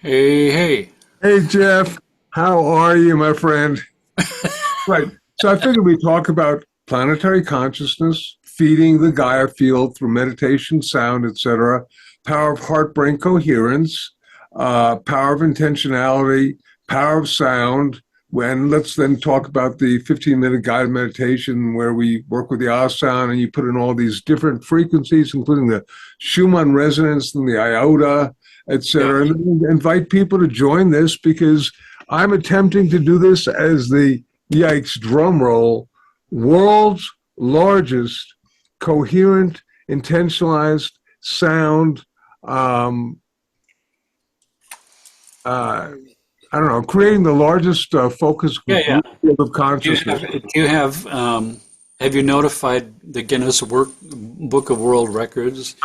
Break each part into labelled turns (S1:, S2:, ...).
S1: Hey, hey.
S2: Hey Jeff, how are you, my friend? Right. So I figured we talk about planetary consciousness, feeding the Gaia field through meditation, sound, etc., power of heart brain coherence, power of intentionality, power of sound. When let's then talk about the 15-minute guided meditation where we work with the ah sound and you put in all these different frequencies, including the Schumann resonance and the iota,
S1: Yeah.
S2: etc. And invite people to join this because I'm attempting to do this as the yikes, drum roll, world's largest coherent, intentionalized sound. Um, uh, I don't know, creating the largest focus
S1: Yeah, yeah.
S2: group field of
S1: Do you
S2: consciousness.
S1: have you notified the Guinness Book of World Records?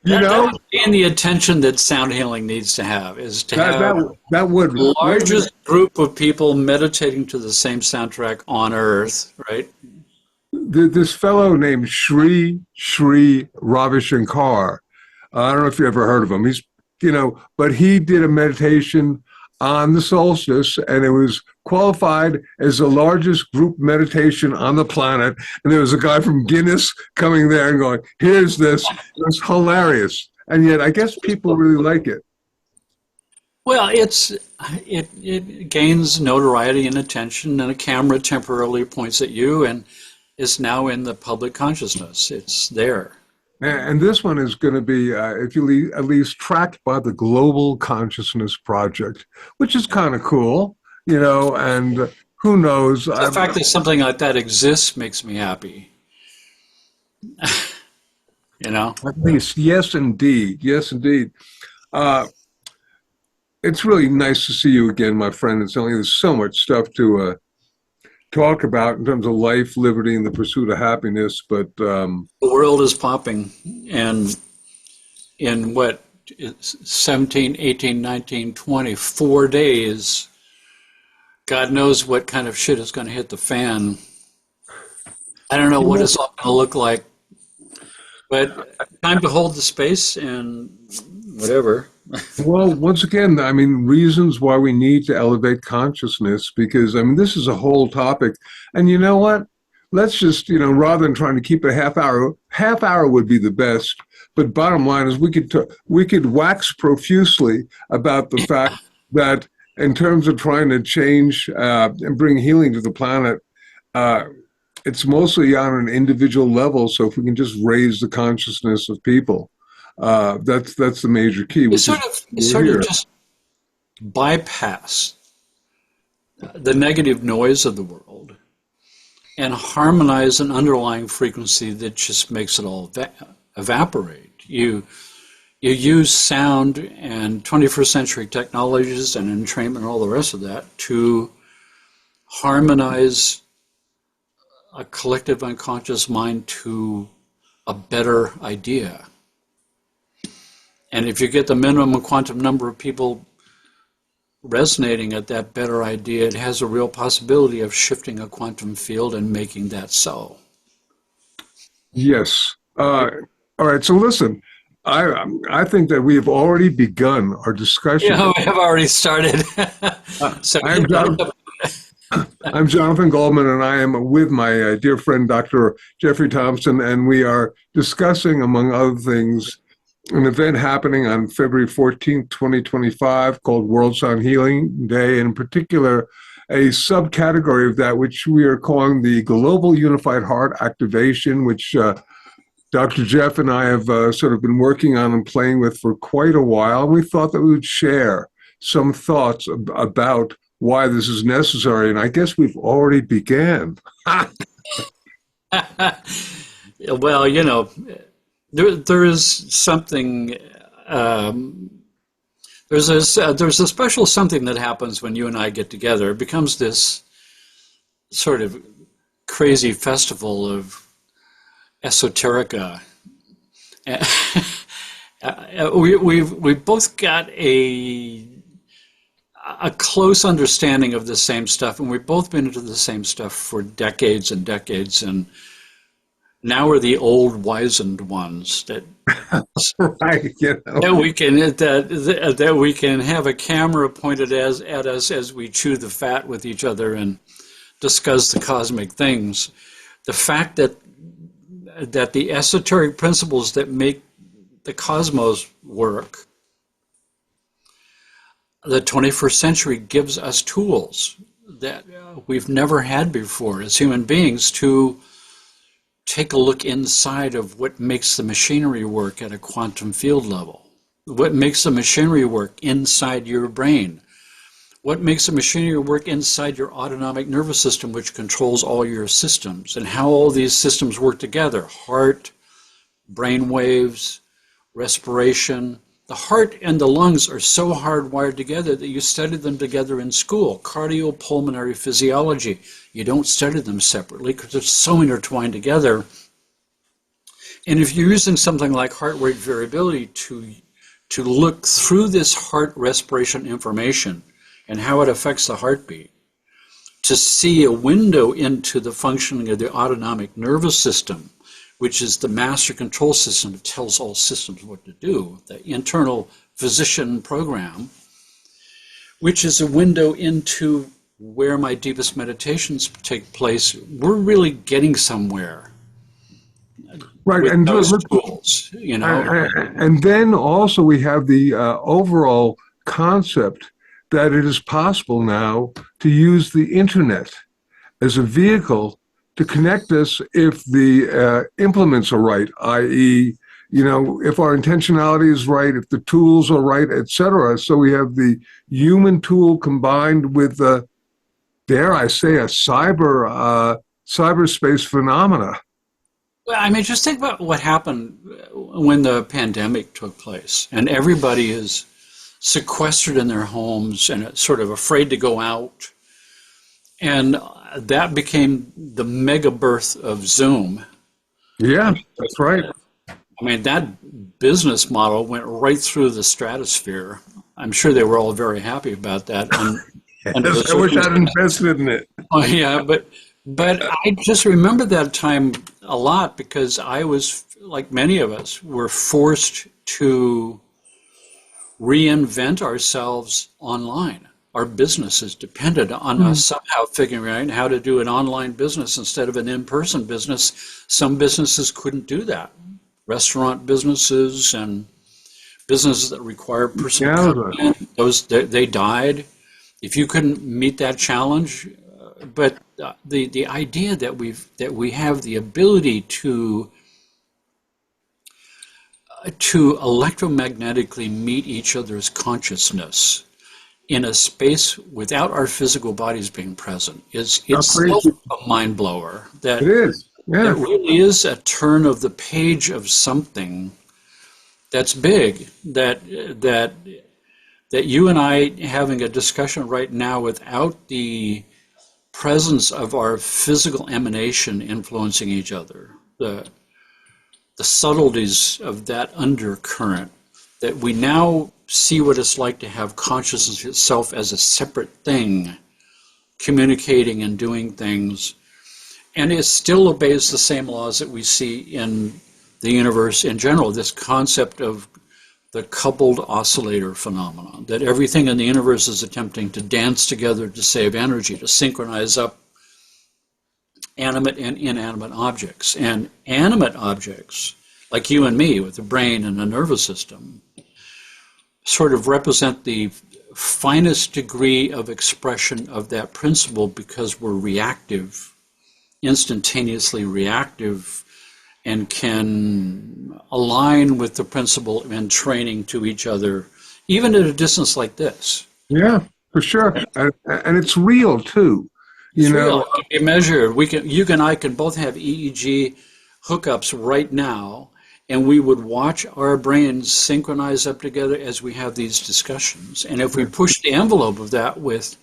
S2: You
S1: That
S2: know
S1: would gain the attention that sound healing needs to have, is to
S2: that
S1: have
S2: that would
S1: the
S2: wait a minute.
S1: largest group of people meditating to the same soundtrack on Earth, right?
S2: This fellow named Sri Ravi Shankar. I don't know if you ever heard of him. But he did a meditation on the solstice, and it was qualified as the largest group meditation on the planet. And there was a guy from Guinness coming there and going, "Here's this." It was hilarious, and yet I guess people really like it.
S1: Well, it gains notoriety and attention, and a camera temporarily points at you, and is now in the public consciousness. It's there.
S2: And this one is going to be, if you at least tracked by the Global Consciousness Project, which is kind of cool, and who knows?
S1: The fact that something like that exists makes me happy. You know?
S2: At least, yes, indeed. Yes, indeed. Uh, it's really nice to see you again, my friend. It's only there's so much stuff to talk about in terms of life, liberty, and the pursuit of happiness. But
S1: The world is popping, and in what, 17, 18, 19, 20, 4 days, God knows what kind of shit is going to hit the fan. I don't know what it's all going to look like, but time to hold the space and whatever.
S2: well, once again, I mean, reasons why we need to elevate consciousness, because I mean, this is a whole topic. And you know what? Let's just, rather than trying to keep it a half hour would be the best. But bottom line is, we could wax profusely about the fact that in terms of trying to change and bring healing to the planet, uh, it's mostly on an individual level. So if we can just raise the consciousness of people, that's the major key,
S1: You
S2: which is
S1: sort of, you
S2: we're
S1: sort of
S2: here.
S1: just bypass the negative noise of the world and harmonize an underlying frequency that just makes it all evaporate. You use sound and 21st century technologies and entrainment and all the rest of that to harmonize a collective unconscious mind to a better idea. And if you get the minimum quantum number of people resonating at that better idea, it has a real possibility of shifting a quantum field and making that so.
S2: Yes. All right. So listen, I think that we have already begun our discussion.
S1: Yeah, we have already started. So,
S2: I am I'm Jonathan Goldman, and I am with my dear friend Dr. Jeffrey Thompson, and we are discussing, among other things, an event happening on February 14th, 2025, called World Sound Healing Day, and in particular, a subcategory of that, which we are calling the Global Unified Heart Activation, which Dr. Jeff and I have sort of been working on and playing with for quite a while. We thought that we would share some thoughts about why this is necessary, and I guess we've already began.
S1: well, there is something. Um, there's a special something that happens when you and I get together. It becomes this sort of crazy festival of esoterica. We've both got a close understanding of the same stuff, and we've both been into the same stuff for decades and decades, and Now we're the old wizened ones
S2: Right,
S1: that we can have a camera pointed at us as we chew the fat with each other and discuss the cosmic things. The fact that the esoteric principles that make the cosmos work, the 21st century gives us tools that we've never had before as human beings to take a look inside of what makes the machinery work at a quantum field level, what makes the machinery work inside your brain, what makes the machinery work inside your autonomic nervous system, which controls all your systems, and how all these systems work together: heart, brain waves, respiration. The heart and the lungs are so hardwired together that you study them together in school. Cardiopulmonary physiology. You don't study them separately because they're so intertwined together. And if you're using something like heart rate variability to look through this heart respiration information and how it affects the heartbeat, to see a window into the functioning of the autonomic nervous system, which is the master control system that tells all systems what to do, the internal physician program, which is a window into where my deepest meditations take place. We're really getting somewhere.
S2: right.
S1: With
S2: And
S1: those tools, you know.
S2: and then also we have the overall concept that it is possible now to use the internet as a vehicle to connect us if the implements are right, i.e., if our intentionality is right, if the tools are right, etc. So we have the human tool combined with dare I say, a cyberspace phenomena.
S1: Well, I mean, just think about what happened when the pandemic took place, and everybody is sequestered in their homes and sort of afraid to go out. And that became the mega birth of Zoom.
S2: Yeah, that's right.
S1: I mean, that business model went right through the stratosphere. I'm sure they were all very happy about that.
S2: Yes, I wish I'd invested in it.
S1: Oh, yeah, but I just remember that time a lot because I was, like many of us, were forced to reinvent ourselves online. Our businesses depended on us somehow figuring out how to do an online business instead of an in-person business. Some businesses couldn't do that. Restaurant businesses and businesses that require personal contact, they died. If you couldn't meet that challenge, but the idea that we have the ability to electromagnetically meet each other's consciousness in a space without our physical bodies being present it's a mind blower. That
S2: it is. Yeah.
S1: It really is a turn of the page of something that's big. That you and I having a discussion right now without the presence of our physical emanation influencing each other, the subtleties of that undercurrent, that we now see what it's like to have consciousness itself as a separate thing, communicating and doing things. And it still obeys the same laws that we see in the universe in general, this concept of the coupled oscillator phenomenon, that everything in the universe is attempting to dance together to save energy, to synchronize up animate and inanimate objects. And animate objects, like you and me with a brain and a nervous system, sort of represent the finest degree of expression of that principle because we're reactive, instantaneously reactive, and can align with the principle and training to each other, even at a distance like this.
S2: Yeah, for sure. And it's real, too.
S1: It's real. It can be measured. You and I can both have EEG hookups right now, and we would watch our brains synchronize up together as we have these discussions. And if we push the envelope of that with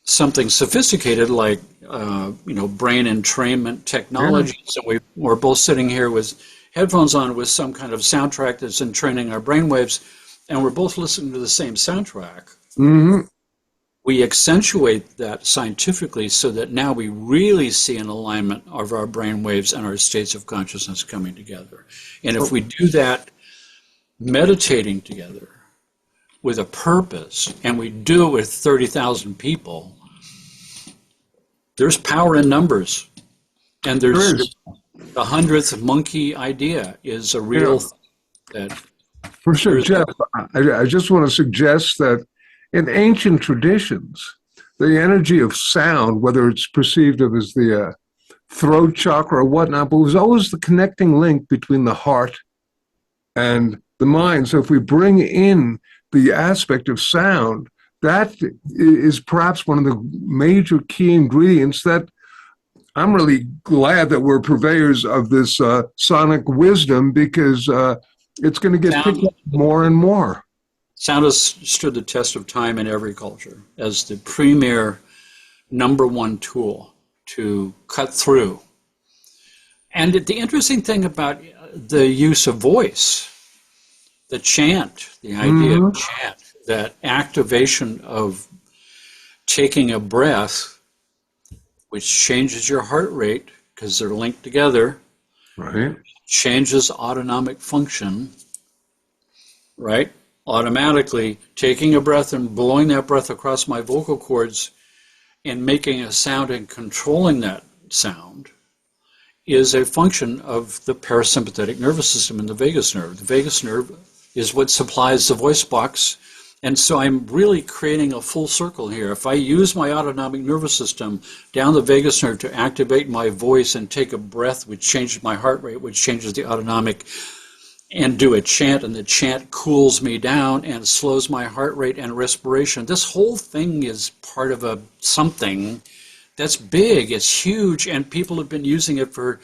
S1: something sophisticated like brain entrainment technology, so we're both sitting here with headphones on with some kind of soundtrack that's entraining our brainwaves, and we're both listening to the same soundtrack.
S2: Mm-hmm.
S1: we accentuate that scientifically so that now we really see an alignment of our brain waves and our states of consciousness coming together. And if we do that meditating together with a purpose, and we do it with 30,000 people, there's power in numbers. And there's the 100th monkey idea is a real thing that.
S2: For sure, Jeff, I just want to suggest that in ancient traditions, the energy of sound, whether it's perceived of as the throat chakra or whatnot, but was always the connecting link between the heart and the mind. So if we bring in the aspect of sound, that is perhaps one of the major key ingredients that I'm really glad that we're purveyors of this sonic wisdom, because it's going to get picked up more and more.
S1: Sound has stood the test of time in every culture as the premier number one tool to cut through. And the interesting thing about the use of voice, the chant, the idea of chant, that activation of taking a breath, which changes your heart rate because they're linked together,
S2: right?
S1: Changes autonomic function, right? Automatically taking a breath and blowing that breath across my vocal cords and making a sound and controlling that sound is a function of the parasympathetic nervous system and the vagus nerve. The vagus nerve is what supplies the voice box. And so I'm really creating a full circle here. If I use my autonomic nervous system down the vagus nerve to activate my voice and take a breath, which changes my heart rate, which changes the autonomic, and do a chant, and the chant cools me down and slows my heart rate and respiration. This whole thing is part of a something that's big, it's huge, and people have been using it for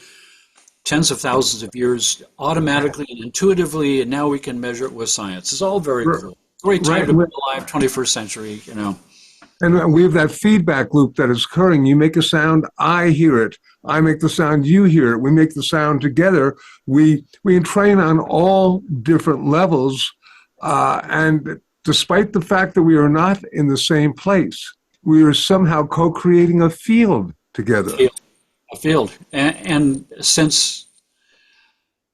S1: tens of thousands of years automatically and intuitively, and now we can measure it with science. It's all very cool. Great time to be alive, 21st century, you know.
S2: And we have that feedback loop that is occurring. You make a sound, I hear it. I make the sound, you hear it. We make the sound together. We entrain on all different levels. And despite the fact that we are not in the same place, we are somehow co-creating a field together.
S1: A field. And since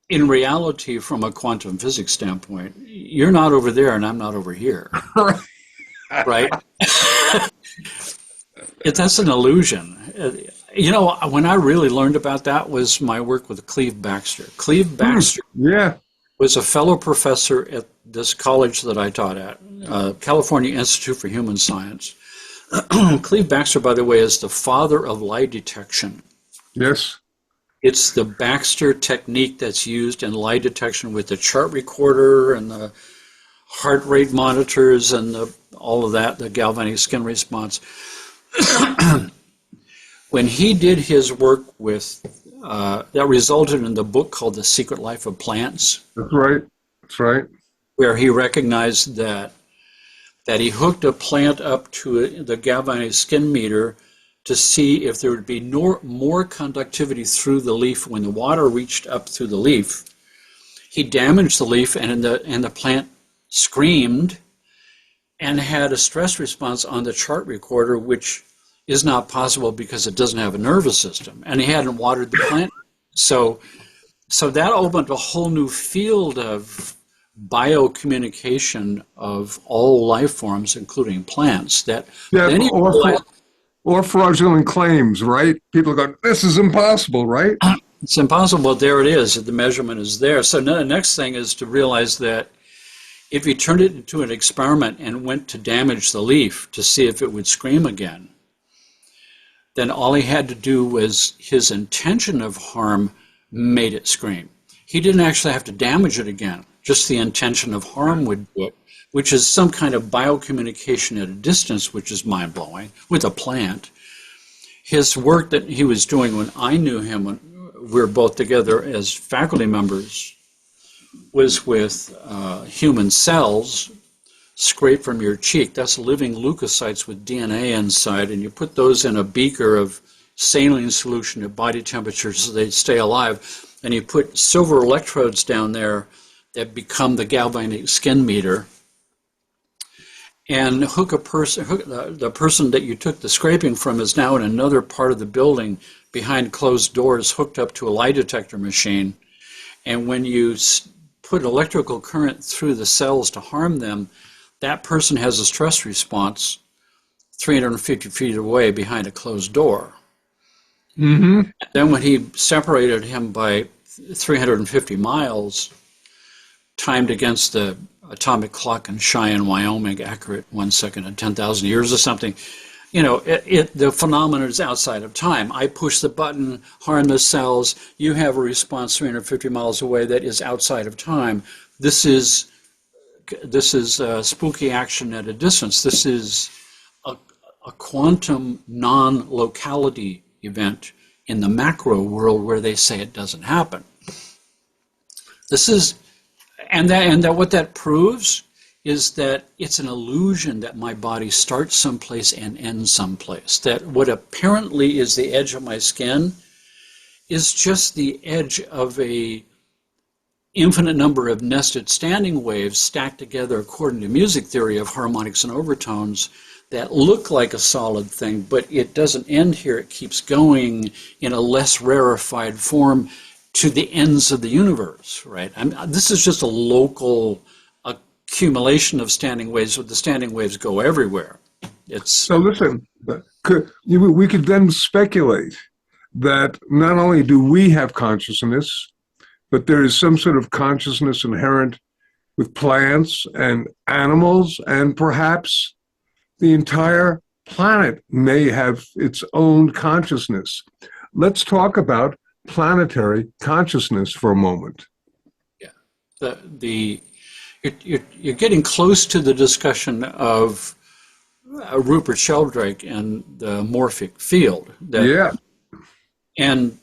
S1: in reality, from a quantum physics standpoint, you're not over there and I'm not over here. Right? That's an illusion. You know, when I really learned about that was my work with Cleve Baxter. Cleve Baxter was a fellow professor at this college that I taught at, California Institute for Human Science. Cleve Baxter, by the way, is the father of lie detection.
S2: Yes.
S1: It's the Baxter technique that's used in lie detection with the chart recorder and the heart rate monitors and all of that, the galvanic skin response. When he did his work with, that resulted in the book called The Secret Life of Plants.
S2: That's right. That's right.
S1: Where he recognized that he hooked a plant up to the galvanic skin meter to see if there would be more conductivity through the leaf when the water reached up through the leaf. He damaged the leaf, and the plant screamed and had a stress response on the chart recorder, which is not possible because it doesn't have a nervous system, and he hadn't watered the plant. So that opened a whole new field of biocommunication of all life forms, including plants.
S2: Or fraudulent claims, right? People go, this is impossible, right?
S1: It's impossible. There it is. The measurement is there. So the next thing is to realize that if you turned it into an experiment and went to damage the leaf to see if it would scream again, then all he had to do was his intention of harm made it scream. He didn't actually have to damage it again. Just the intention of harm would do it, which is some kind of biocommunication at a distance, which is mind-blowing, with a plant. His work that he was doing when I knew him, when we were both together as faculty members, was with human cells scraped from your cheek. That's living leukocytes with DNA inside, and you put those in a beaker of saline solution at body temperature so they stay alive, and you put silver electrodes down there that become the galvanic skin meter. and the person that you took the scraping from is now in another part of the building behind closed doors, hooked up to a lie detector machine. And when you put electrical current through the cells to harm them, that person has a stress response 350 feet away behind a closed door.
S2: Mm-hmm.
S1: Then when he separated him by 350 miles, timed against the atomic clock in Cheyenne, Wyoming, accurate 1 second in 10,000 years or something, the phenomenon is outside of time. I push the button, harm the cells, you have a response 350 miles away that is outside of time. This is spooky action at a distance. This is a quantum non-locality event in the macro world where they say it doesn't happen. And what that proves is that it's an illusion that my body starts someplace and ends someplace. That what apparently is the edge of my skin is just the edge of a infinite number of nested standing waves stacked together according to music theory of harmonics and overtones that look like a solid thing, but it doesn't end here. It keeps going in a less rarefied form to the ends of the universe, right? This is just a local accumulation of standing waves, but the standing waves go everywhere.
S2: So listen, we could then speculate that not only do we have consciousness, but there is some sort of consciousness inherent with plants and animals, and perhaps the entire planet may have its own consciousness. Let's talk about planetary consciousness for a moment.
S1: Yeah, you're getting close to the discussion of Rupert Sheldrake and the morphic field. And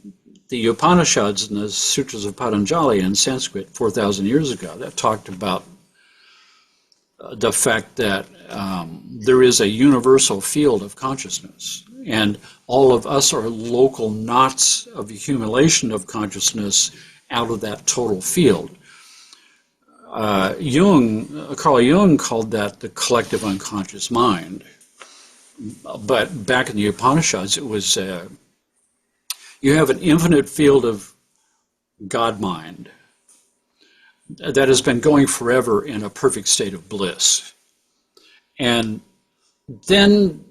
S1: the Upanishads and the Sutras of Patanjali in Sanskrit 4,000 years ago that talked about the fact that there is a universal field of consciousness, and all of us are local knots of accumulation of consciousness out of that total field. Carl Jung called that the collective unconscious mind. But back in the Upanishads, it was you have an infinite field of God mind that has been going forever in a perfect state of bliss. And then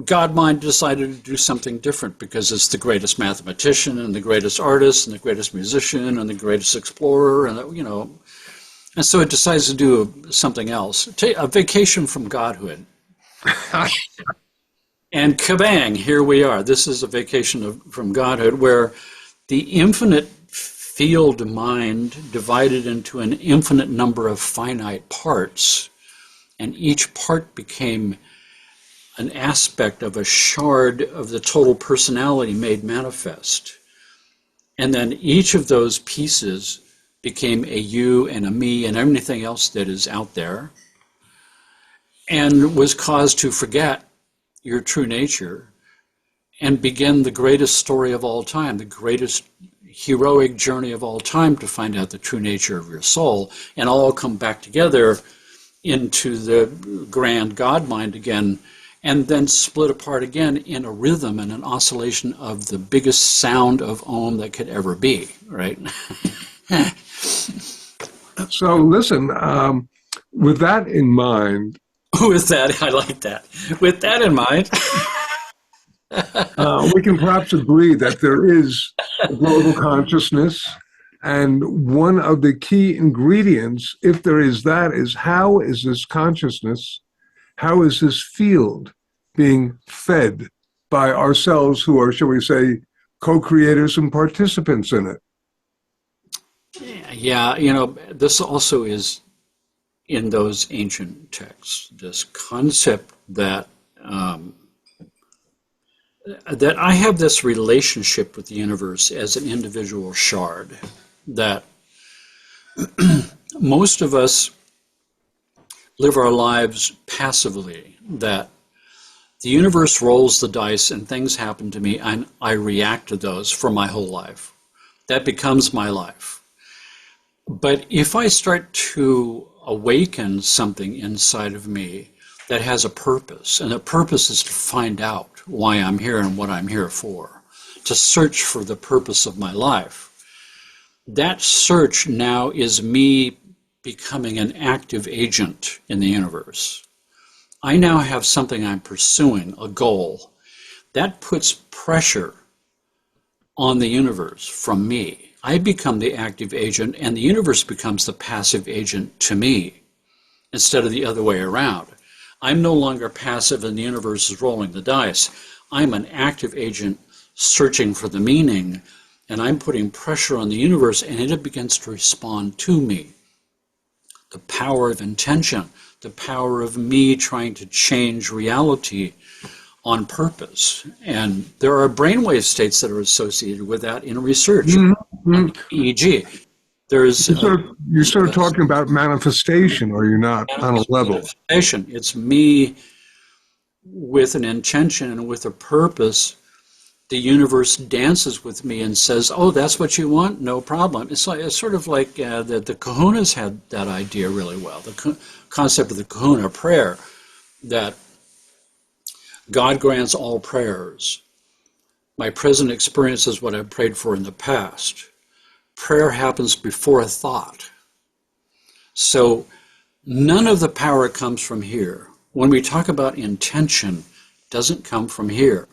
S1: God mind decided to do something different because it's the greatest mathematician and the greatest artist and the greatest musician and the greatest explorer, and and so it decides to do something else. Take a vacation from godhood. And kabang, here we are. This is a vacation from godhood where the infinite field mind divided into an infinite number of finite parts, and each part became an aspect of a shard of the total personality made manifest. And then each of those pieces became a you and a me and everything else that is out there, and was caused to forget your true nature and begin the greatest story of all time, the greatest heroic journey of all time to find out the true nature of your soul, and all come back together into the grand God mind again, and then split apart again in a rhythm and an oscillation of the biggest sound of Om that could ever be, right?
S2: So listen, with that in mind...
S1: With that, I like that. With that in mind...
S2: we can perhaps agree that there is a global consciousness, and one of the key ingredients, if there is that, is how is this consciousness, how is this field being fed by ourselves who are, shall we say, co-creators and participants in it?
S1: Yeah, this also is in those ancient texts, this concept that that I have this relationship with the universe as an individual shard, that most of us live our lives passively, that the universe rolls the dice and things happen to me and I react to those for my whole life. That becomes my life. But if I start to awaken something inside of me that has a purpose, and the purpose is to find out why I'm here and what I'm here for, to search for the purpose of my life. That search now is me becoming an active agent in the universe. I now have something I'm pursuing, a goal. That puts pressure on the universe from me. I become the active agent, and the universe becomes the passive agent to me, instead of the other way around. I'm no longer passive and the universe is rolling the dice. I'm an active agent searching for the meaning, and I'm putting pressure on the universe, and it begins to respond to me. The power of intention, the power of me trying to change reality on purpose. And there are brainwave states that are associated with that in research, like EEG. There's
S2: you're sort of talking about manifestation, are you not, on a level?
S1: Manifestation. It's me with an intention and with a purpose. The universe dances with me and says, oh, that's what you want? No problem. It's sort of like the Kahunas had that idea really well, the concept of the Kahuna prayer, that God grants all prayers. My present experience is what I've prayed for in the past. Prayer happens before a thought. So none of the power comes from here. When we talk about intention, it doesn't come from here.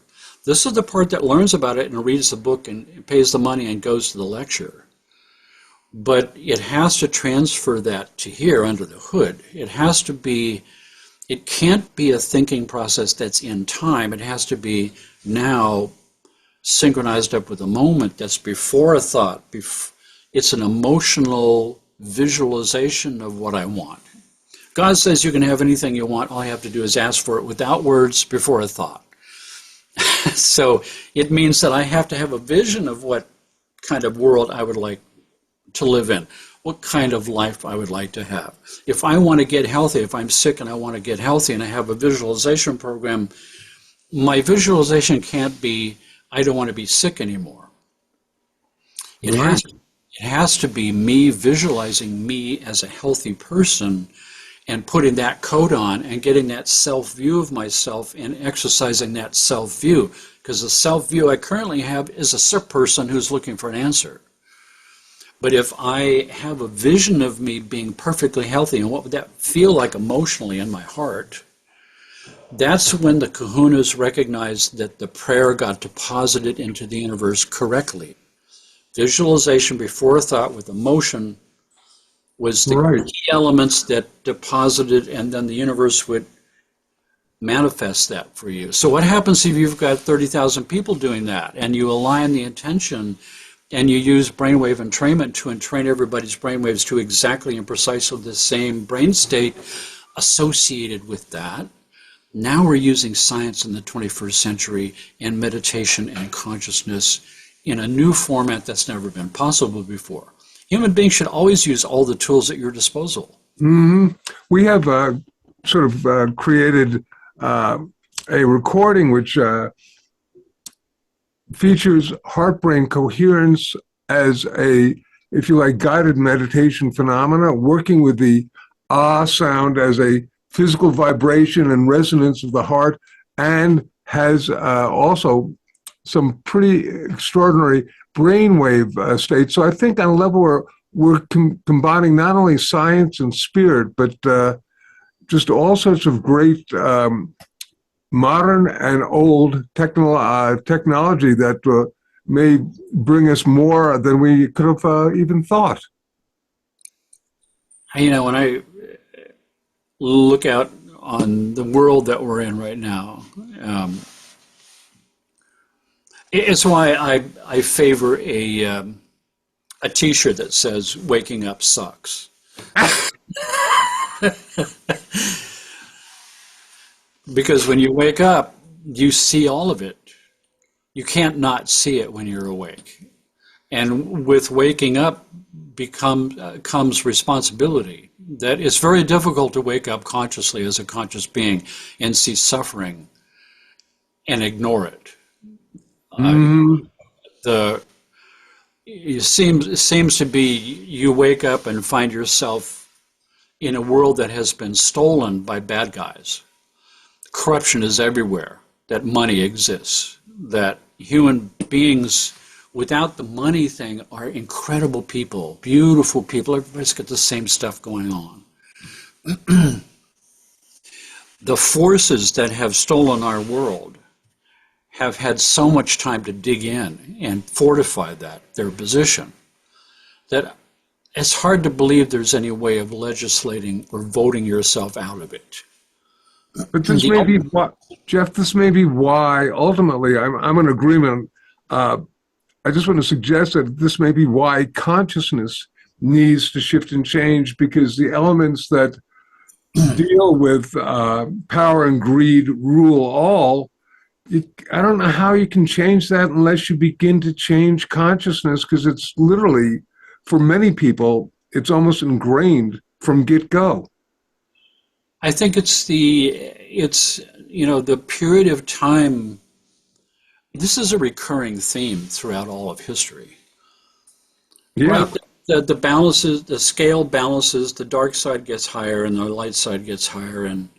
S1: This is the part that learns about it and reads the book and pays the money and goes to the lecture. But it has to transfer that to here under the hood. It can't be a thinking process that's in time. It has to be now synchronized up with a moment that's before a thought. It's an emotional visualization of what I want. God says you can have anything you want. All you have to do is ask for it without words before a thought. So it means that I have to have a vision of what kind of world I would like to live in, what kind of life I would like to have. If I want to get healthy, if I'm sick and I want to get healthy and I have a visualization program, my visualization can't be, I don't want to be sick anymore. It has to be me visualizing me as a healthy person and putting that coat on and getting that self-view of myself and exercising that self-view. Because the self-view I currently have is a sick person who's looking for an answer. But if I have a vision of me being perfectly healthy, and what would that feel like emotionally in my heart, that's when the Kahunas recognized that the prayer got deposited into the universe correctly. Visualization before a thought with emotion was the key elements that deposited, and then the universe would manifest that for you. So what happens if you've got 30,000 people doing that, and you align the intention, and you use brainwave entrainment to entrain everybody's brainwaves to exactly and precisely the same brain state associated with that? Now we're using science in the 21st century and meditation and consciousness in a new format that's never been possible before. Human beings should always use all the tools at your disposal.
S2: Mm-hmm. We have created a recording which features heart-brain coherence as a, if you like, guided meditation phenomena, working with the ah sound as a physical vibration and resonance of the heart, and has also some pretty extraordinary brainwave states. So I think on a level where we're combining not only science and spirit, but just all sorts of great modern and old technology that may bring us more than we could have even thought.
S1: You know, when I look out on the world that we're in right now, it's why I favor a T-shirt that says "Waking Up Sucks." Because when you wake up, you see all of it. You can't not see it when you're awake. And with waking up comes responsibility. That it's very difficult to wake up consciously as a conscious being and see suffering and ignore it. It seems to be you wake up and find yourself in a world that has been stolen by bad guys. corruption is everywhere, that money exists, that human beings without the money thing are incredible people, beautiful people. Everybody's got the same stuff going on. The forces that have stolen our world have had so much time to dig in and fortify their position, that it's hard to believe there's any way of legislating or voting yourself out of it.
S2: But this may be why, Jeff, this may be why ultimately I'm in agreement. I just want to suggest that this may be why consciousness needs to shift and change, because the elements that deal with power and greed rule all. I don't know how you can change that unless you begin to change consciousness, because it's literally, for many people, it's almost ingrained from get-go.
S1: I think it's the period of time. This is a recurring theme throughout all of history.
S2: Yeah.
S1: Right? The balances, the scale balances, the dark side gets higher and the light side gets higher, and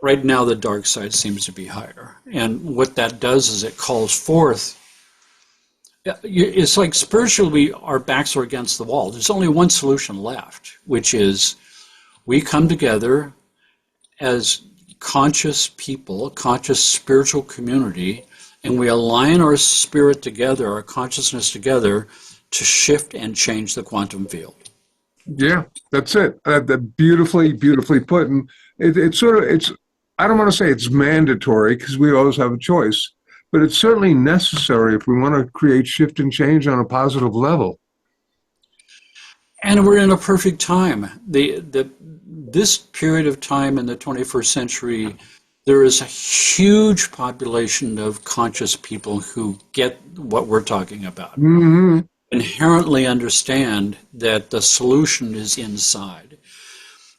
S1: right now the dark side seems to be higher. And what that does is it calls forth, it's like spiritually our backs are against the wall. There's only one solution left, which is we come together as conscious people, a conscious spiritual community, and we align our spirit together, our consciousness together, to shift and change the quantum field.
S2: Yeah, that's it. Beautifully, beautifully put. And it's I don't want to say it's mandatory, because we always have a choice, but it's certainly necessary if we want to create shift and change on a positive level.
S1: And we're in a perfect time. This period of time in the 21st century, there is a huge population of conscious people who get what we're talking about.
S2: Mm-hmm.
S1: Inherently understand that the solution is inside.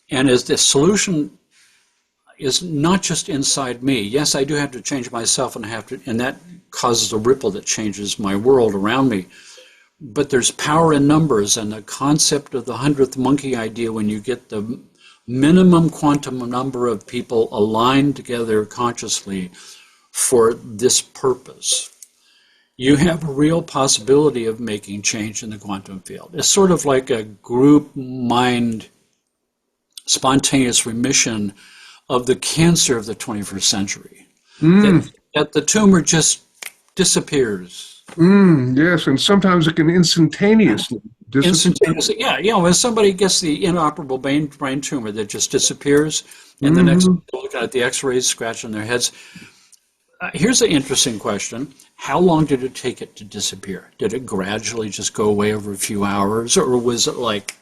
S1: And as the solution is not just inside me. Yes, I do have to change myself, and that causes a ripple that changes my world around me. But there's power in numbers, and the concept of the 100th monkey idea, when you get the minimum quantum number of people aligned together consciously for this purpose, you have a real possibility of making change in the quantum field. It's sort of like a group mind spontaneous remission of the cancer of the 21st century. That the tumor just disappears.
S2: Yes, and sometimes it can instantaneously disappear.
S1: Instantaneously, yeah. When somebody gets the inoperable brain tumor that just disappears, and the next look at the x-rays, scratching their heads. Here's an interesting question. How long did it take it to disappear? Did it gradually just go away over a few hours, or was it like...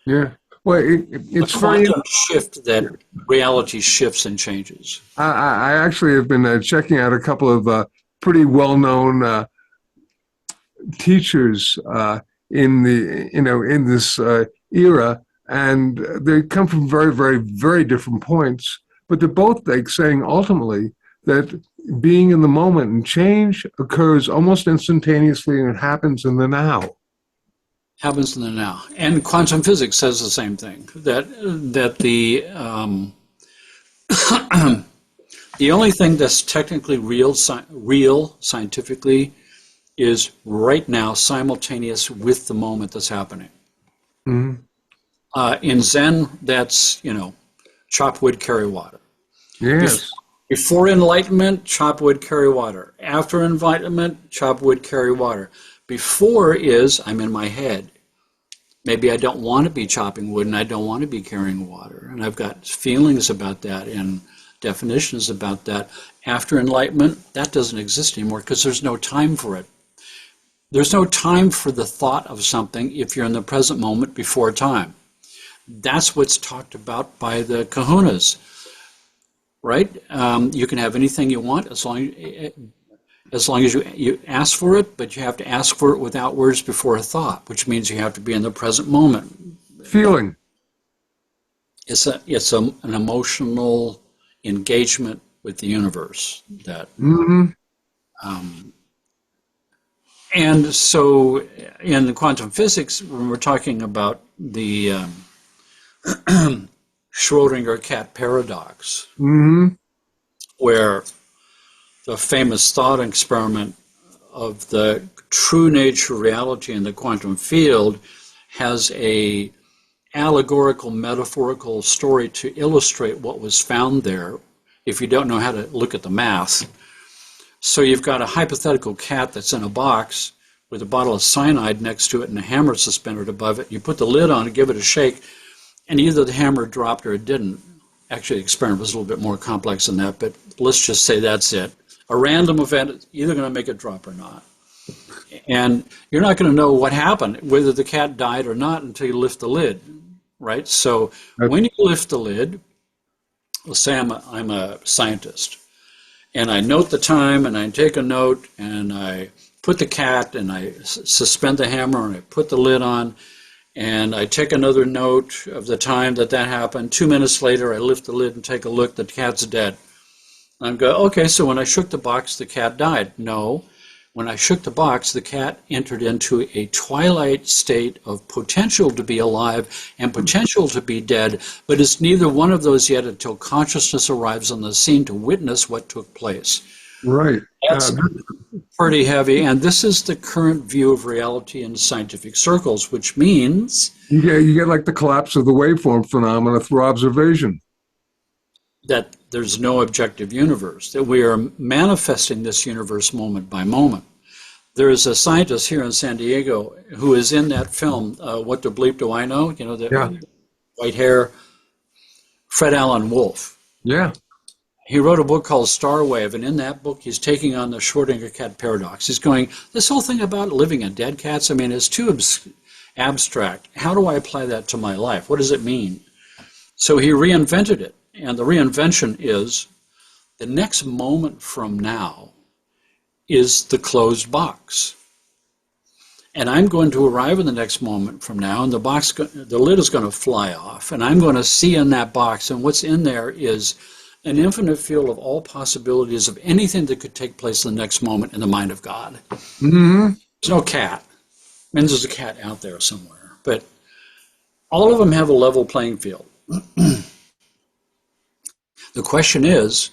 S2: Yeah. Well, it's
S1: a quantum shift that reality shifts and changes.
S2: I actually have been checking out a couple of pretty well-known teachers in this era, and they come from very, very, very different points. But they're both saying ultimately that being in the moment and change occurs almost instantaneously, and it happens in the now.
S1: Happens in the now. And quantum physics says the same thing, that the the only thing that's technically real scientifically is right now simultaneous with the moment that's happening. In Zen, that's, chop wood, carry water.
S2: Yes.
S1: Before enlightenment, chop wood, carry water. After enlightenment, chop wood, carry water. Before is, I'm in my head. Maybe I don't want to be chopping wood and I don't want to be carrying water. And I've got feelings about that and definitions about that. After enlightenment, that doesn't exist anymore because there's no time for it. There's no time for the thought of something if you're in the present moment before time. That's what's talked about by the kahunas, right? You can have anything you want as long as you ask for it, but you have to ask for it without words before a thought, which means you have to be in the present moment.
S2: Feeling.
S1: It's an emotional engagement with the universe that. And so in quantum physics, when we're talking about the Schrodinger cat paradox, where the famous thought experiment of the true nature of reality in the quantum field has a allegorical, metaphorical story to illustrate what was found there if you don't know how to look at the math. So you've got a hypothetical cat that's in a box with a bottle of cyanide next to it and a hammer suspended above it. You put the lid on and give it a shake, and either the hammer dropped or it didn't. Actually, the experiment was a little bit more complex than that, but let's just say that's it. A random event is either going to make it drop or not. And you're not going to know what happened, whether the cat died or not, until you lift the lid, right? So when you lift the lid, let's say I'm a scientist, and I note the time, and I take a note, and I put the cat, and I suspend the hammer, and I put the lid on, and I take another note of the time that happened. 2 minutes later, I lift the lid and take a look. The cat's dead. I go, okay, so when I shook the box, the cat died. No. When I shook the box, the cat entered into a twilight state of potential to be alive and potential to be dead, but it's neither one of those yet until consciousness arrives on the scene to witness what took place.
S2: Right.
S1: That's pretty heavy, and this is the current view of reality in scientific circles, which means
S2: you get like the collapse of the waveform phenomena through observation.
S1: That there's no objective universe, that we are manifesting this universe moment by moment. There is a scientist here in San Diego who is in that film, What the Bleep Do I Know? You know, the white hair, Fred Allen Wolf.
S2: Yeah.
S1: He wrote a book called Star Wave, and in that book he's taking on the Schrodinger cat paradox. He's going, this whole thing about living in dead cats, I mean, it's too abstract. How do I apply that to my life? What does it mean? So he reinvented it. And the reinvention is the next moment from now is the closed box. And I'm going to arrive in the next moment from now, and the lid is going to fly off, and I'm going to see in that box, and what's in there is an infinite field of all possibilities of anything that could take place in the next moment in the mind of God.
S2: Mm-hmm.
S1: There's no cat. I mean, there's a cat out there somewhere, but all of them have a level playing field. The question is,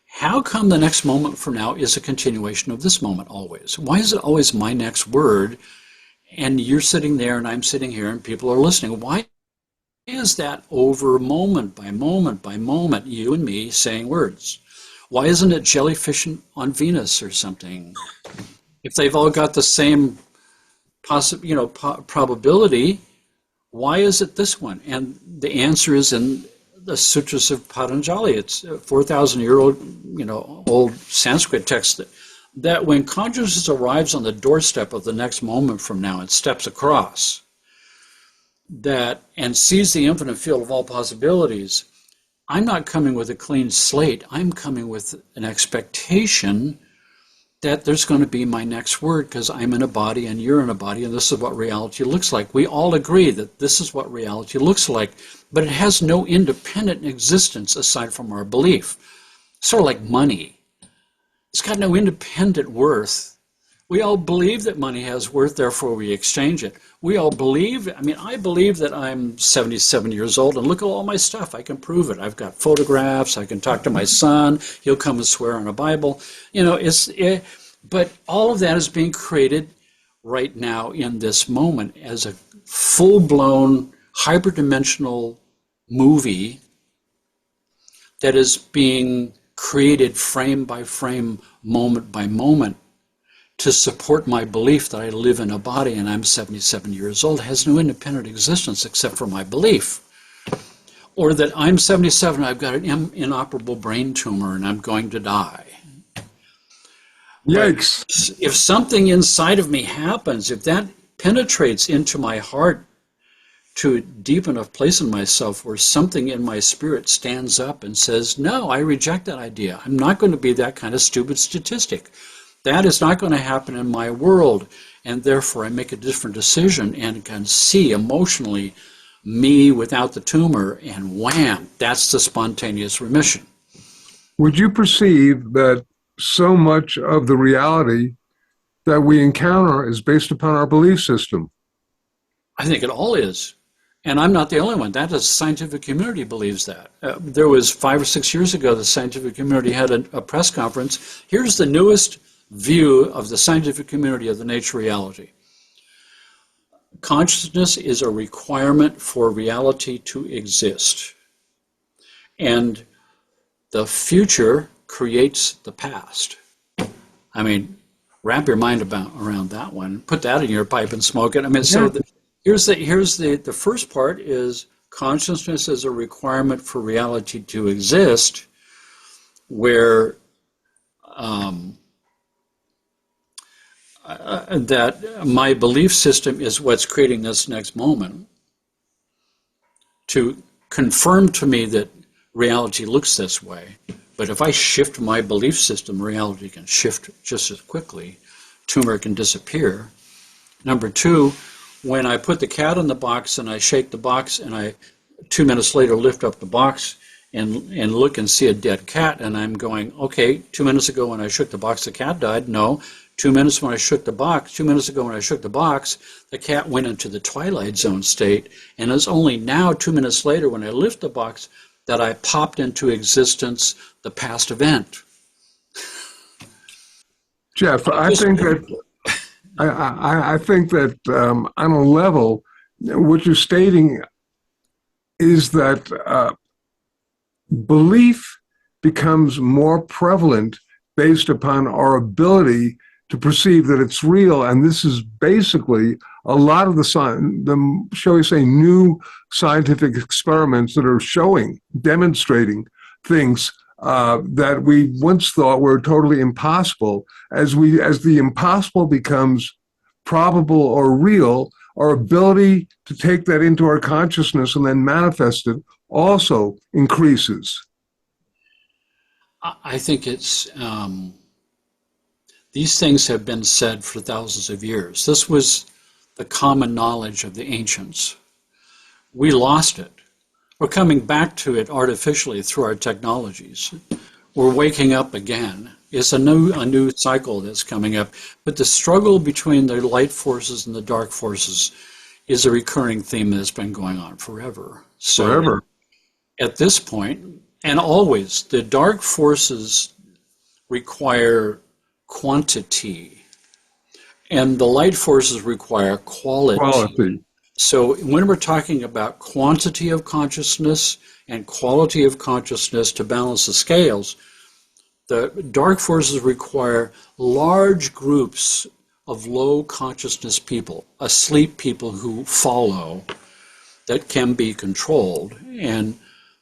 S1: how come the next moment from now is a continuation of this moment always? Why is it always my next word, and you're sitting there and I'm sitting here and people are listening? Why is that over moment by moment by moment, you and me saying words? Why isn't it jellyfish on Venus or something? If they've all got the same probability, why is it this one? And the answer is in the Sutras of Patanjali. It's a 4,000-year-old, old Sanskrit text that when consciousness arrives on the doorstep of the next moment from now and steps across that and sees the infinite field of all possibilities, I'm not coming with a clean slate. I'm coming with an expectation that there's going to be my next word because I'm in a body and you're in a body and this is what reality looks like. We all agree that this is what reality looks like, but it has no independent existence aside from our belief. Sort of like money. It's got no independent worth. We all believe that money has worth, therefore we exchange it. We all believe, I believe that I'm 77 years old and look at all my stuff. I can prove it. I've got photographs. I can talk to my son. He'll come and swear on a Bible. But all of that is being created right now in this moment as a full-blown, hyperdimensional movie that is being created frame by frame, moment by moment, to support my belief that I live in a body and I'm 77 years old. It has no independent existence except for my belief. Or that I'm 77, I've got an inoperable brain tumor and I'm going to die.
S2: Yikes.
S1: But if something inside of me happens, if that penetrates into my heart to a deep enough place in myself where something in my spirit stands up and says, no, I reject that idea. I'm not going to be that kind of stupid statistic. That is not going to happen in my world, and therefore I make a different decision and can see emotionally me without the tumor, and wham, that's the spontaneous remission.
S2: Would you perceive that so much of the reality that we encounter is based upon our belief system?
S1: I think it all is. And I'm not the only one. That is, the scientific community believes that. There was 5 or 6 years ago, the scientific community had a press conference. Here's the newest view of the scientific community of the nature reality. Consciousness is a requirement for reality to exist. And the future creates the past. I mean, wrap your mind around that one. Put that in your pipe and smoke it. I mean, so here's the first part is consciousness is a requirement for reality to exist, where that my belief system is what's creating this next moment to confirm to me that reality looks this way. But if I shift my belief system, reality can shift just as quickly. Tumor can disappear. Number two, when I put the cat in the box and I shake the box and I 2 minutes later lift up the box and look and see a dead cat, and I'm going, okay, 2 minutes ago when I shook the box, the cat died. No, 2 minutes when I shook the box, 2 minutes ago when I shook the box, the cat went into the twilight zone state, and it's only now 2 minutes later when I lift the box that I popped into existence the past event.
S2: Jeff, I think that on a level, what you're stating is that belief becomes more prevalent based upon our ability to perceive that it's real. And this is basically a lot of the shall we say, new scientific experiments that are demonstrating things that we once thought were totally impossible. As the impossible becomes probable or real, our ability to take that into our consciousness and then manifest it also increases.
S1: I think it's these things have been said for thousands of years. This was the common knowledge of the ancients. We lost it. We're coming back to it artificially through our technologies. We're waking up again. It's a new cycle that's coming up. But the struggle between the light forces and the dark forces is a recurring theme that's been going on forever. So at this point, and always, the dark forces require quantity, and the light forces require quality. So when we're talking about quantity of consciousness and quality of consciousness to balance the scales, the dark forces require large groups of low consciousness people, asleep people who follow, that can be controlled. And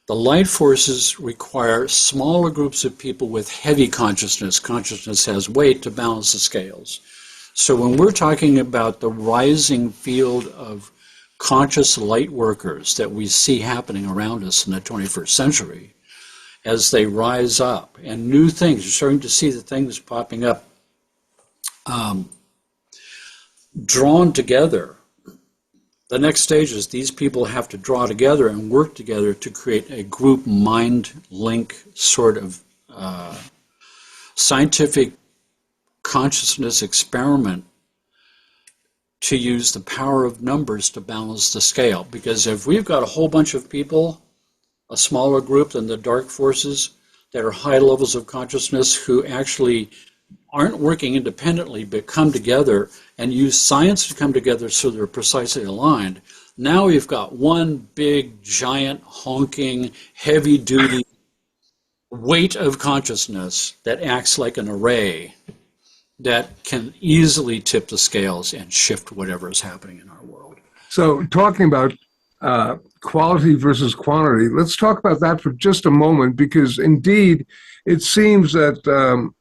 S1: the light forces require smaller groups of people with heavy consciousness. Consciousness has weight to balance the scales. So when we're talking about the rising field of conscious light workers that we see happening around us in the 21st century, as they rise up, and new things, you're starting to see the things popping up, drawn together. The next stage is these people have to draw together and work together to create a group mind link sort of scientific consciousness experiment to use the power of numbers to balance the scale. Because if we've got a whole bunch of people, a smaller group than the dark forces that are high levels of consciousness who actually aren't working independently but come together and use science to come together so they're precisely aligned, now we've got one big, giant, honking, heavy-duty weight of consciousness that acts like an array that can easily tip the scales and shift whatever is happening in our world.
S2: So talking about quality versus quantity, let's talk about that for just a moment, because indeed it seems that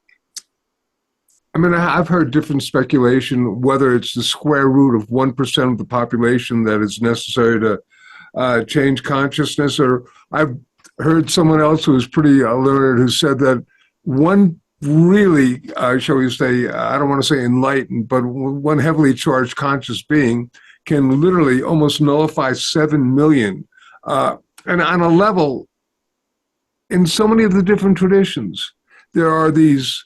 S2: I've heard different speculation, whether it's the square root of 1% of the population that is necessary to change consciousness, or I've heard someone else who is pretty learned who said that one really, shall we say, I don't want to say enlightened, but one heavily charged conscious being can literally almost nullify 7 million. And on a level, in so many of the different traditions, there are these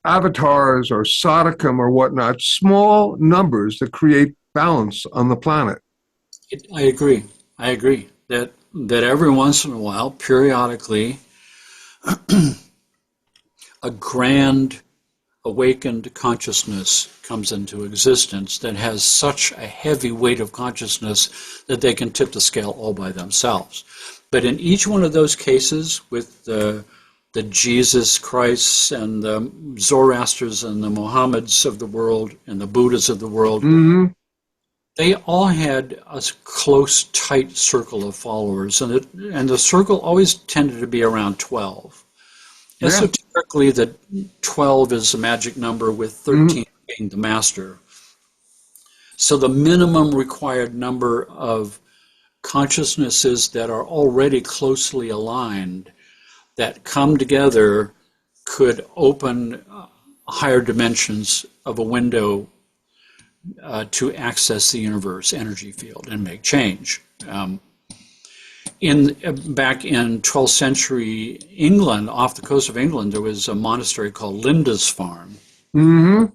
S2: avatars or Sodicum or whatnot, small numbers that create balance on the planet.
S1: I agree. I agree that every once in a while, periodically, a grand awakened consciousness comes into existence that has such a heavy weight of consciousness that they can tip the scale all by themselves. But in each one of those cases, with the Jesus Christs and the Zoroasters and the Mohammeds of the world and the Buddhas of the world,
S2: Mm-hmm.
S1: they all had a close, tight circle of followers, and the circle always tended to be around 12.
S2: Yeah.
S1: Esoterically, the 12 is the magic number, with 13 being the master. So the minimum required number of consciousnesses that are already closely aligned that come together could open higher dimensions of a window to access the universe energy field and make change. Back in 12th century England, off the coast of England, there was a monastery called Lindisfarne.
S2: Mm-hmm.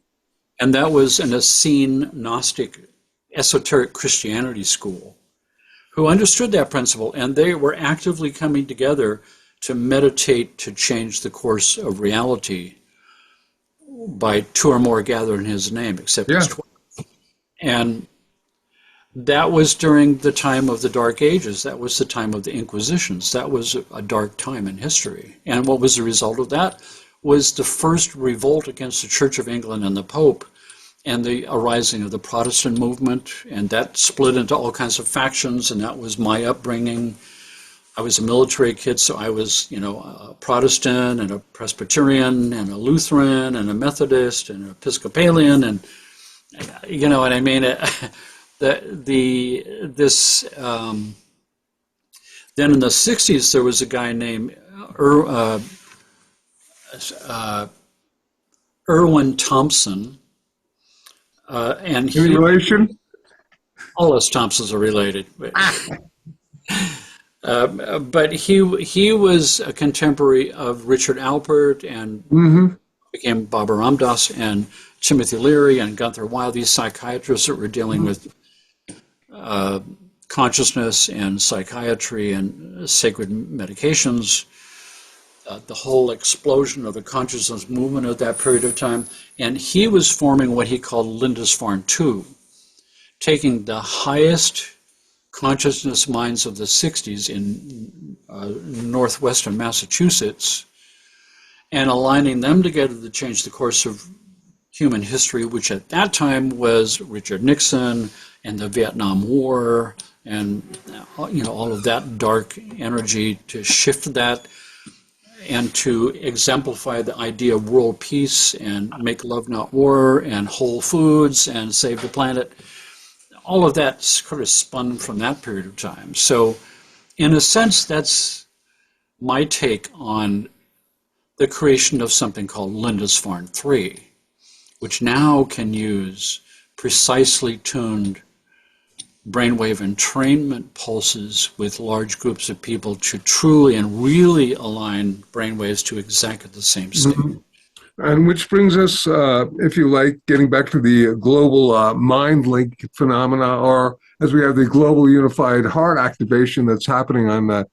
S1: And that was an Essene Gnostic esoteric Christianity school who understood that principle, and they were actively coming together to meditate to change the course of reality by two or more gathered in his name, except it's 12. And that was during the time of the Dark Ages. That was the time of the Inquisitions. That was a dark time in history. And what was the result of that was the first revolt against the Church of England and the Pope, and the arising of the Protestant movement, and that split into all kinds of factions, and that was my upbringing. I was a military kid, so I was, a Protestant and a Presbyterian and a Lutheran and a Methodist and an Episcopalian, and you know what I mean. Then in the '60s there was a guy named Erwin Thompson, and
S2: Any relation?
S1: all us Thompsons are related. But he was a contemporary of Richard Alpert and became Baba Ram Dass and Timothy Leary and Gunther Weil, these psychiatrists that were dealing with consciousness and psychiatry and sacred medications, the whole explosion of the consciousness movement at that period of time. And he was forming what he called Lindisfarne II, taking the highest consciousness minds of the 60s in northwestern Massachusetts and aligning them together to change the course of human history, which at that time was Richard Nixon and the Vietnam War and all of that dark energy, to shift that and to exemplify the idea of world peace and make love not war and whole foods and save the planet. All of that sort of spun from that period of time. So in a sense, that's my take on the creation of something called Lindisfarne 3, which now can use precisely tuned brainwave entrainment pulses with large groups of people to truly and really align brainwaves to exactly the same state.
S2: And which brings us, if you like, getting back to the global mind link phenomena, or as we have the global unified heart activation that's happening on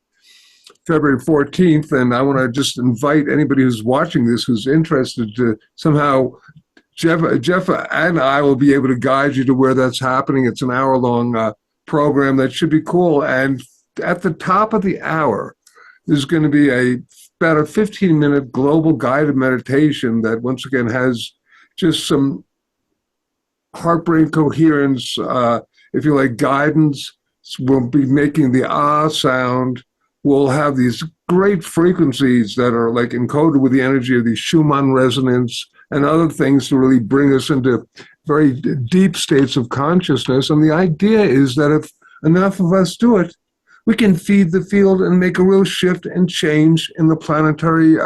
S2: February 14th. And I want to just invite anybody who's watching this who's interested to somehow, Jeff and I will be able to guide you to where that's happening. It's an hour-long program that should be cool. And at the top of the hour, there's going to be about a 15-minute global guided meditation that once again has just some heart-brain coherence, if you like, guidance. We'll be making the ah sound. We'll have these great frequencies that are like encoded with the energy of the Schumann resonance and other things to really bring us into very deep states of consciousness. And the idea is that if enough of us do it, we can feed the field and make a real shift and change in the planetary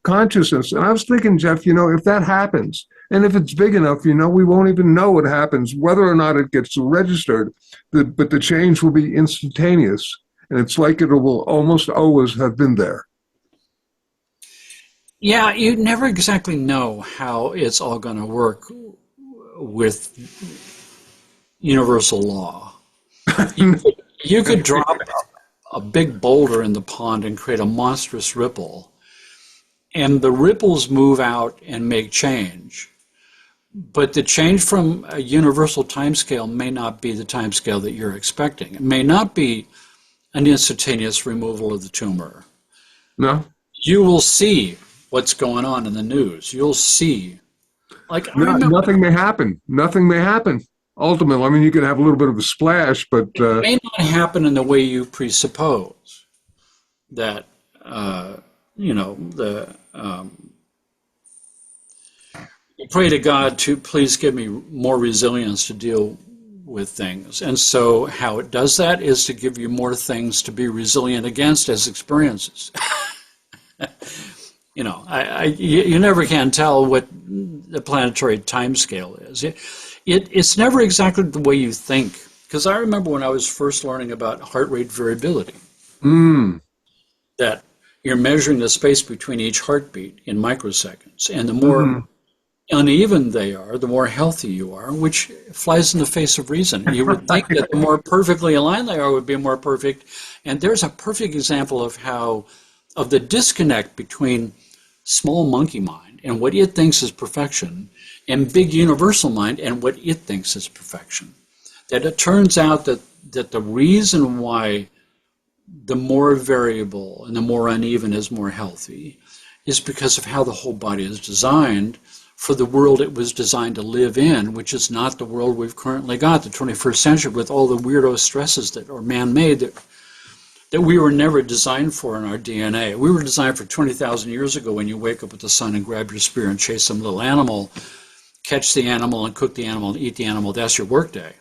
S2: consciousness. And I was thinking, Jeff, if that happens, and if it's big enough, we won't even know what happens, whether or not it gets registered, but the change will be instantaneous. And it's like it will almost always have been there.
S1: Yeah, you never exactly know how it's all going to work with universal law. You could drop a big boulder in the pond and create a monstrous ripple, and the ripples move out and make change. But the change from a universal timescale may not be the timescale that you're expecting. It may not be an instantaneous removal of the tumor.
S2: No?
S1: You will see what's going on in the news. You'll see. Like,
S2: Nothing may happen. Nothing may happen. Ultimately, I mean, you can have a little bit of a splash, but
S1: it may not happen in the way you presuppose. That you pray to God to please give me more resilience to deal with things, and so how it does that is to give you more things to be resilient against as experiences. You never can tell what the planetary time scale is. It's never exactly the way you think. Because I remember when I was first learning about heart rate variability, that you're measuring the space between each heartbeat in microseconds. And the more uneven they are, the more healthy you are, which flies in the face of reason. You would think that the more perfectly aligned they are would be more perfect. And there's a perfect example of the disconnect between small monkey mind and what it thinks is perfection, and big universal mind and what it thinks is perfection. That it turns out that the reason why the more variable and the more uneven is more healthy is because of how the whole body is designed for the world it was designed to live in, which is not the world we've currently got, the 21st century, with all the weirdo stresses that are man-made that we were never designed for in our DNA. We were designed for 20,000 years ago when you wake up with the sun and grab your spear and chase some little animal, catch the animal and cook the animal and eat the animal. That's your workday.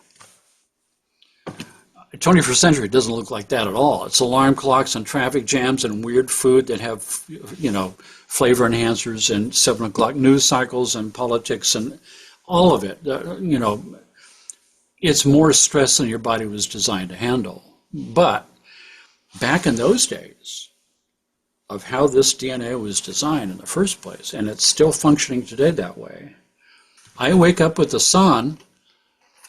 S1: The 21st century doesn't look like that at all. It's alarm clocks and traffic jams and weird food that have, flavor enhancers and 7 o'clock news cycles and politics and all of it. It's more stress than your body was designed to handle. But back in those days of how this DNA was designed in the first place, and it's still functioning today that way, I wake up with the sun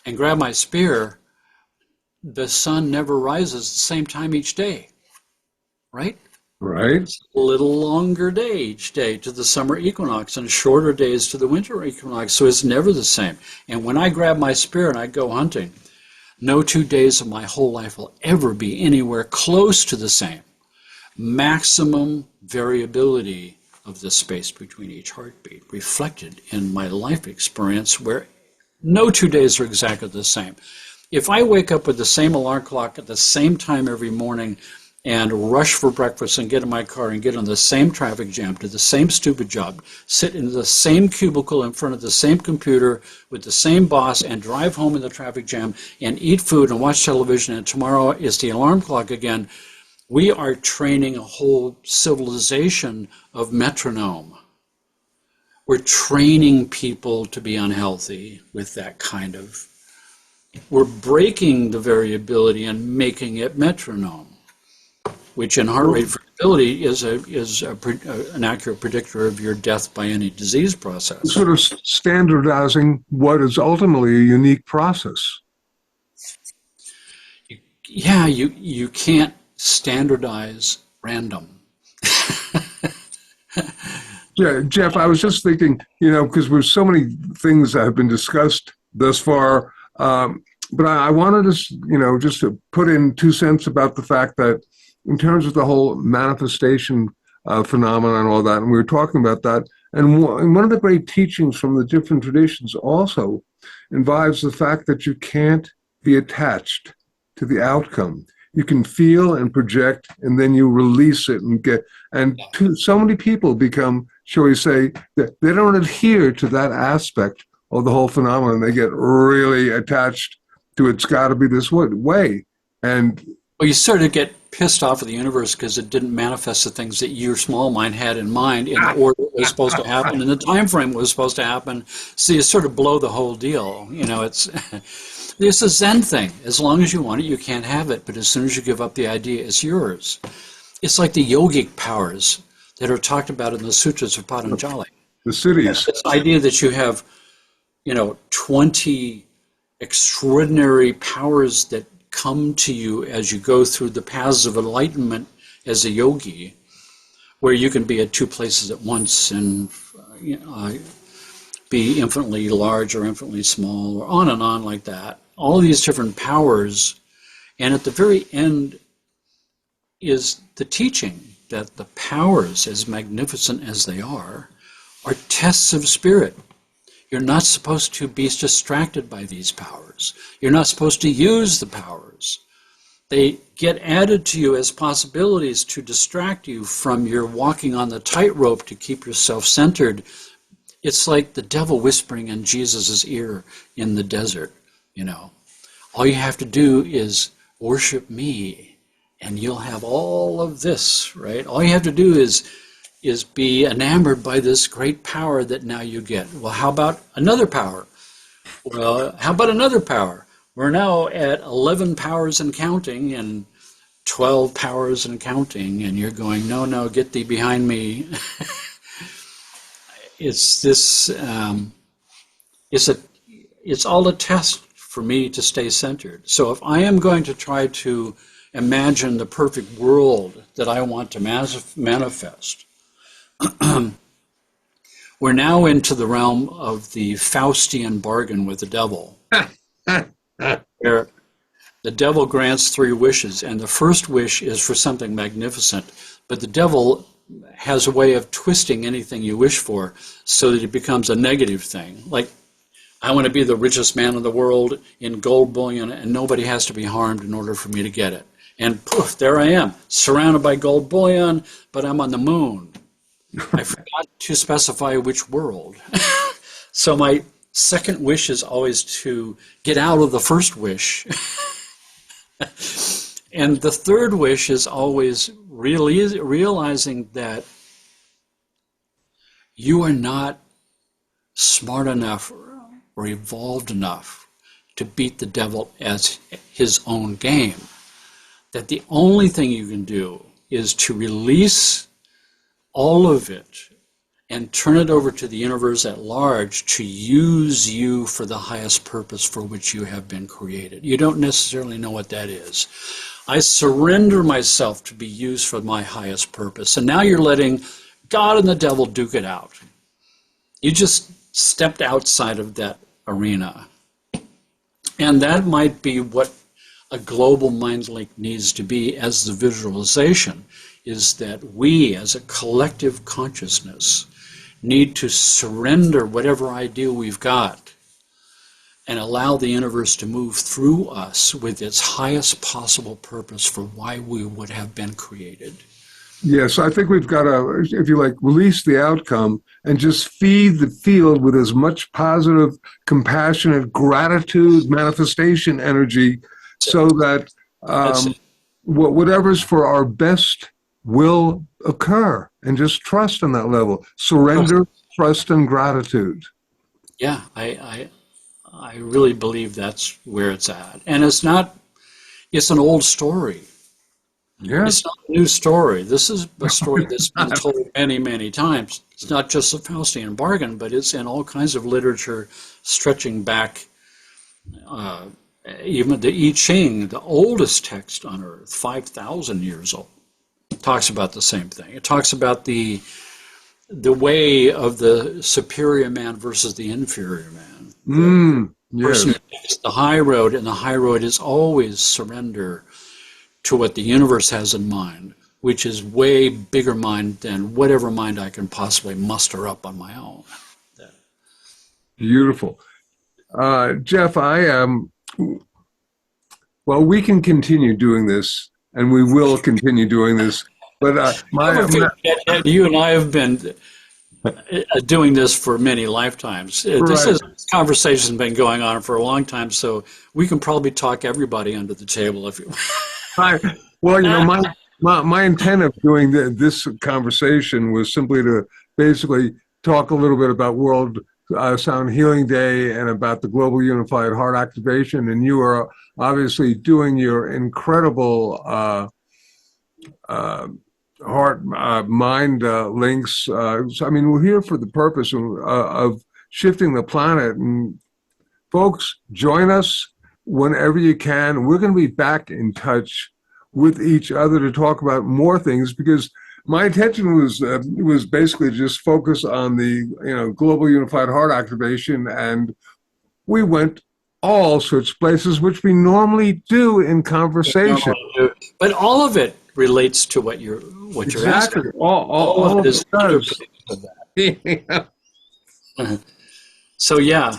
S1: and grab my spear. The sun never rises the same time each day, right?
S2: right.
S1: It's a little longer day each day to the summer equinox and shorter days to the winter equinox, so it's never the same. And when I grab my spear and I go hunting, no 2 days of my whole life will ever be anywhere close to the same. Maximum variability of the space between each heartbeat reflected in my life experience, where no 2 days are exactly the same. If I wake up with the same alarm clock at the same time every morning and rush for breakfast and get in my car and get on the same traffic jam, do the same stupid job, sit in the same cubicle in front of the same computer with the same boss and drive home in the traffic jam and eat food and watch television, and tomorrow is the alarm clock again, we are training a whole civilization of metronome. We're training people to be unhealthy with that kind of. We're breaking the variability and making it metronome, which in heart rate variability is an accurate predictor of your death by any disease process.
S2: Sort of standardizing what is ultimately a unique process.
S1: Yeah, you can't standardize random.
S2: Yeah, Jeff, I was just thinking, because there's so many things that have been discussed thus far, but I wanted to, just to put in 2 cents about the fact that in terms of the whole manifestation phenomenon and all that, and we were talking about that, and one of the great teachings from the different traditions also involves the fact that you can't be attached to the outcome. You can feel and project, and then you release it so many people become, shall we say, that they don't adhere to that aspect of the whole phenomenon. They get really attached to it's got to be this way. And
S1: well, you sort of get pissed off at the universe because it didn't manifest the things that your small mind had in mind in the order it was supposed to happen and the time frame was supposed to happen. So you sort of blow the whole deal. It's a Zen thing. As long as you want it, you can't have it. But as soon as you give up the idea, it's yours. It's like the yogic powers that are talked about in the sutras of Patanjali.
S2: The cities.
S1: This idea that you have, 20 extraordinary powers that come to you as you go through the paths of enlightenment as a yogi, where you can be at two places at once and be infinitely large or infinitely small, or on and on like that. All these different powers. And at the very end is the teaching that the powers, as magnificent as they are tests of spirit. You're not supposed to be distracted by these powers. You're not supposed to use the powers. They get added to you as possibilities to distract you from your walking on the tightrope to keep yourself centered. It's like the devil whispering in Jesus' ear in the desert, All you have to do is worship me, and you'll have all of this, right? All you have to do is be enamored by this great power that now you get. Well, how about another power? Well, how about another power? We're now at 11 powers and counting, and 12 powers and counting, and you're going, no, get thee behind me. It's this. It's all a test for me to stay centered. So if I am going to try to imagine the perfect world that I want to manifest, we're now into the realm of the Faustian bargain with the devil, where the devil grants 3 wishes, and the first wish is for something magnificent, but the devil has a way of twisting anything you wish for so that it becomes a negative thing. Like, I want to be the richest man in the world in gold bullion, and nobody has to be harmed in order for me to get it. And poof, there I am, surrounded by gold bullion, but I'm on the moon. I forgot to specify which world. So my second wish is always to get out of the first wish. And the third wish is always realizing that you are not smart enough or evolved enough to beat the devil at his own game. That the only thing you can do is to release all of it and turn it over to the universe at large to use you for the highest purpose for which you have been created. You don't necessarily know what that is. I surrender myself to be used for my highest purpose. And now you're letting God and the devil duke it out. You just stepped outside of that arena. And that might be what a global mind link needs to be as the visualization, is that we as a collective consciousness need to surrender whatever ideal we've got and allow the universe to move through us with its highest possible purpose for why we would have been created.
S2: Yes, I think we've got to, if you like, release the outcome and just feed the field with as much positive, compassionate, gratitude, manifestation energy so that whatever's for our best will occur, and just trust on that level. Surrender, trust, and gratitude.
S1: Yeah, I really believe that's where it's at. And it's an old story.
S2: Yeah.
S1: It's not a new story. This is a story that's been told many, many times. It's not just the Faustian bargain, but it's in all kinds of literature stretching back. Even the I Ching, the oldest text on earth, 5,000 years old, talks about the same thing. It talks about the way of the superior man versus the inferior man.
S2: Yes.
S1: Person who takes the high road, and the high road is always surrender to what the universe has in mind, which is way bigger mind than whatever mind I can possibly muster up on my own.
S2: Beautiful. Jeff, well, we can continue doing this, and we will continue doing this, but
S1: you and I have been doing this for many lifetimes. This conversation has been going on for a long time, so we can probably talk everybody under the table if you
S2: Well, my intent of doing this conversation was simply to basically talk a little bit about World Sound Healing Day and about the Global Unified Heart Activation, and you are obviously doing your incredible heart-mind links. So, I mean, we're here for the purpose of shifting the planet. And folks, join us. whenever you can. We're going to be back in touch with each other to talk about more things, because my intention was basically just focus on the global unified heart activation, and we went all sorts of places, which we normally do in conversation.
S1: But all of it relates to what you're
S2: Exactly.
S1: asking.
S2: All of it does.
S1: That. So yeah,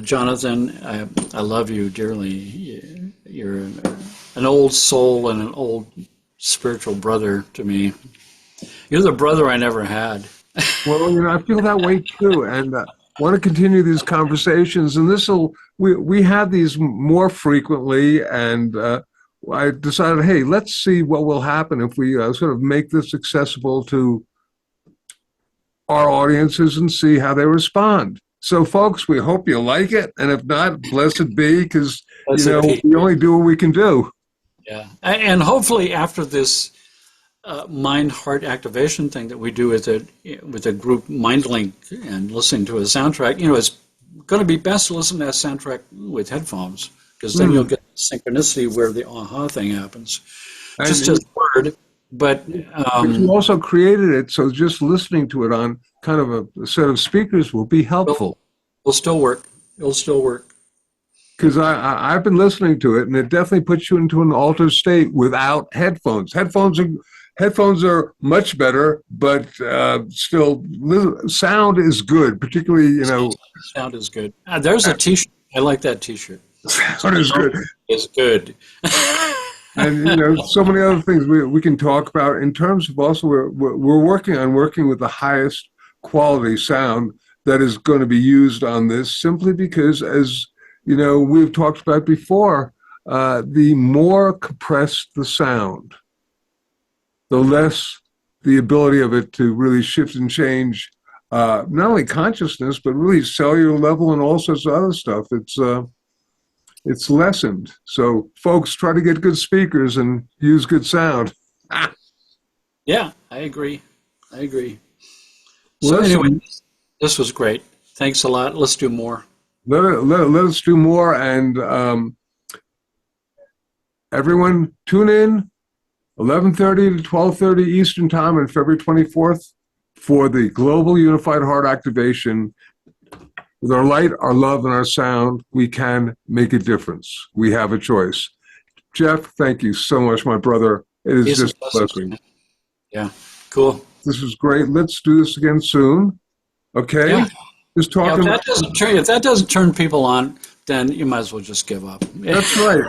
S1: Jonathan, I love you dearly. You're an old soul and an old spiritual brother to me. You're the brother I never had.
S2: Well, I feel that way too, and want to continue these conversations. And we have these more frequently, and I decided, hey, let's see what will happen if we sort of make this accessible to our audiences and see how they respond. So, folks, we hope you like it, and if not, blessed be, because we only do what we can do.
S1: Yeah, and hopefully after this mind-heart activation thing that we do with a group MindLink and listening to a soundtrack, it's going to be best to listen to that soundtrack with headphones, because then you'll get synchronicity where the aha thing happens. Just as a word, but
S2: you also created it, so just listening to it on kind of a set of speakers will be helpful.
S1: It'll still work. It'll still work.
S2: Because I've been listening to it, and it definitely puts you into an altered state without headphones. Headphones are much better, but still, sound is good. Particularly,
S1: sound is good. There's a T-shirt. I like that T-shirt.
S2: Sound is good.
S1: It's good.
S2: And so many other things we can talk about in terms of also we're working with the highest quality sound that is going to be used on this, simply because, as we've talked about before, the more compressed the sound, the less the ability of it to really shift and change not only consciousness, but really cellular level and all sorts of other stuff. It's lessened. So, folks, try to get good speakers and use good sound.
S1: Yeah, I agree. So anyway, this was great. Thanks a lot. Let's do more.
S2: Let us do more. And everyone, tune in 11:30 to 12:30 Eastern Time on February 24th for the Global Unified Heart Activation. With our light, our love, and our sound, we can make a difference. We have a choice. Jeff, thank you so much, my brother. It is just a blessing.
S1: Yeah, cool.
S2: This is great. Let's do this again soon. Okay?
S1: Yeah.
S2: Just talking.
S1: If that doesn't turn people on, then you might as well just give up.
S2: That's right.